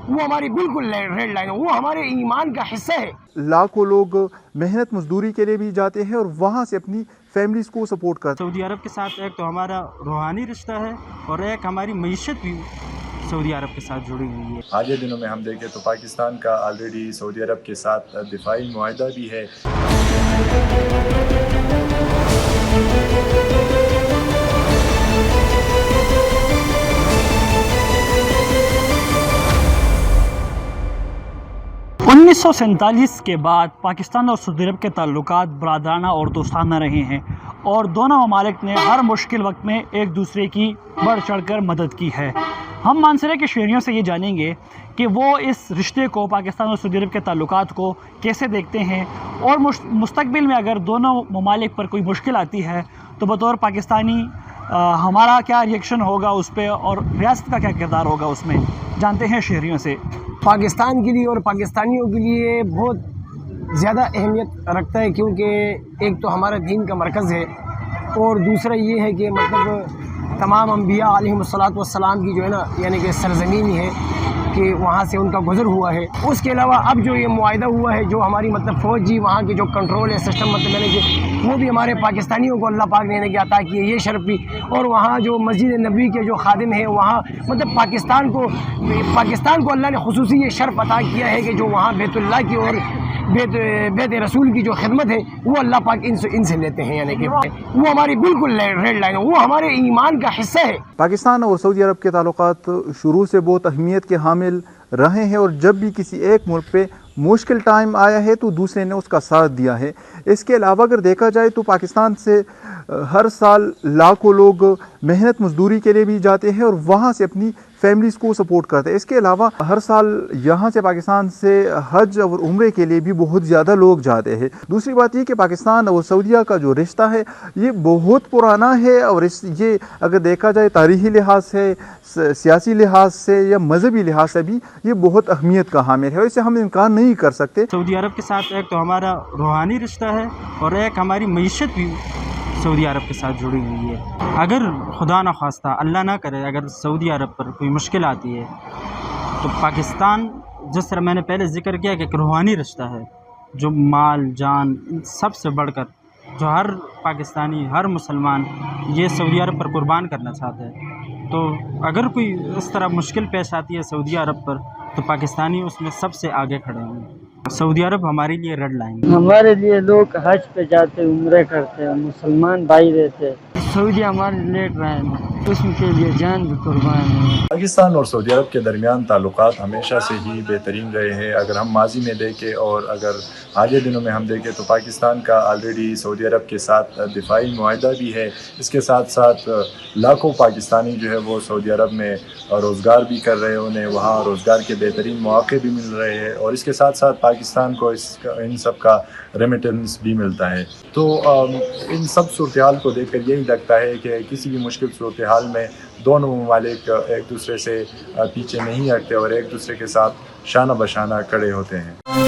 وہ ہماری بالکل ریڈ لائن ہے، وہ ہمارے ایمان کا حصہ ہے۔ لاکھوں لوگ محنت مزدوری کے لیے بھی جاتے ہیں اور وہاں سے اپنی فیملیز کو سپورٹ کرتے ہیں۔ سعودی عرب کے ساتھ ایک تو ہمارا روحانی رشتہ ہے اور ایک ہماری معیشت بھی سعودی عرب کے ساتھ جڑی ہوئی ہے۔ حالیہ دنوں میں ہم دیکھیں تو پاکستان کا آلریڈی سعودی عرب کے ساتھ دفاعی معاہدہ بھی ہے۔ 1947 کے بعد پاکستان اور سعودی عرب کے تعلقات برادرانہ اور دوستانہ رہے ہیں اور دونوں ممالک نے ہر مشکل وقت میں ایک دوسرے کی بڑھ چڑھ کر مدد کی ہے۔ ہم مانسہرہ کے شہریوں سے یہ جانیں گے کہ وہ اس رشتے کو، پاکستان اور سعودی عرب کے تعلقات کو کیسے دیکھتے ہیں اور مستقبل میں اگر دونوں ممالک پر کوئی مشکل آتی ہے تو بطور پاکستانی ہمارا کیا ریئیکشن ہوگا اس پہ اور ریاست کا کیا کردار ہوگا اس میں، جانتے ہیں شہریوں سے۔ پاکستان کے لیے اور پاکستانیوں کے لیے بہت زیادہ اہمیت رکھتا ہے، کیونکہ ایک تو ہمارا دین کا مرکز ہے اور دوسرا یہ ہے کہ مطلب تمام انبیاء علیہم الصلاۃ والسلام کی جو ہے نا یعنی کہ سرزمین ہے کہ وہاں سے ان کا گزر ہوا ہے۔ اس کے علاوہ اب جو یہ معاہدہ ہوا ہے، جو ہماری مطلب فوج جی وہاں کے جو کنٹرول ہے سسٹم مطلب میں نے کہ وہ بھی ہمارے پاکستانیوں کو اللہ پاک نے عطا کی ہے، یہ شرف بھی۔ اور وہاں جو مسجد نبوی کے جو خادم ہیں وہاں مطلب پاکستان کو اللہ نے خصوصی یہ شرف عطا کیا ہے کہ جو وہاں بیت اللہ کی اور بیت رسول کی جو خدمت ہے وہ اللہ پاک ان سے لیتے ہیں، یعنی کہ وہ ہماری بالکل ریڈ لائن ہے، وہ ہمارے ایمان کا حصہ ہے۔ پاکستان اور سعودی عرب کے تعلقات شروع سے بہت اہمیت کے حامل رہے ہیں اور جب بھی کسی ایک ملک پہ مشکل ٹائم آیا ہے تو دوسرے نے اس کا ساتھ دیا ہے۔ اس کے علاوہ اگر دیکھا جائے تو پاکستان سے ہر سال لاکھوں لوگ محنت مزدوری کے لیے بھی جاتے ہیں اور وہاں سے اپنی فیملیز کو سپورٹ کرتے ہیں۔ اس کے علاوہ ہر سال یہاں سے پاکستان سے حج اور عمرے کے لیے بھی بہت زیادہ لوگ جاتے ہیں۔ دوسری بات یہ کہ پاکستان اور سعودیہ کا جو رشتہ ہے یہ بہت پرانا ہے اور یہ اگر دیکھا جائے تاریخی لحاظ سے، سیاسی لحاظ سے یا مذہبی لحاظ سے بھی یہ بہت اہمیت کا حامل ہے، اسے ہم انکار نہیں کر سکتے۔ سعودی عرب کے ساتھ ایک تو ہمارا روحانی رشتہ ہے اور ایک ہماری معیشت بھی سعودی عرب کے ساتھ جڑی ہوئی ہے۔ اگر خدا نخواستہ اللہ نہ کرے اگر سعودی عرب پر کوئی مشکل آتی ہے تو پاکستان، جس طرح میں نے پہلے ذکر کیا کہ ایک روحانی رشتہ ہے، جو مال جان سب سے بڑھ کر جو ہر پاکستانی، ہر مسلمان یہ سعودی عرب پر قربان کرنا چاہتا ہے، تو اگر کوئی اس طرح مشکل پیش آتی ہے سعودی عرب پر تو پاکستانی اس میں سب سے آگے کھڑے ہیں۔ سعودی عرب ہمارے لیے ریڈ لائن ہے۔ ہمارے لیے لوگ حج پہ جاتے، عمرے کرتے ہیں، مسلمان بھائی رہتے، سعودی ہمارے لیٹ رہے ہیں، اس کے لیے جان بھی قربان ہے۔ پاکستان اور سعودی عرب کے درمیان تعلقات ہمیشہ سے ہی بہترین رہے ہیں۔ اگر ہم ماضی میں دیکھیں اور اگر حالیہ دنوں میں ہم دیکھیں تو پاکستان کا آلریڈی سعودی عرب کے ساتھ دفاعی معاہدہ بھی ہے۔ اس کے ساتھ ساتھ لاکھوں پاکستانی جو ہے وہ سعودی عرب میں روزگار بھی کر رہے ہیں، انہیں وہاں روزگار کے بہترین مواقع بھی مل رہے ہیں اور اس کے ساتھ ساتھ پاکستان کو ان سب کا ریمیٹنس بھی ملتا ہے۔ تو ان سب صورتحال کو دیکھ کر یہی لگتا ہے کہ کسی بھی مشکل صورتحال میں دونوں ممالک ایک دوسرے سے پیچھے نہیں ہٹتے اور ایک دوسرے کے ساتھ شانہ بشانہ کھڑے ہوتے ہیں۔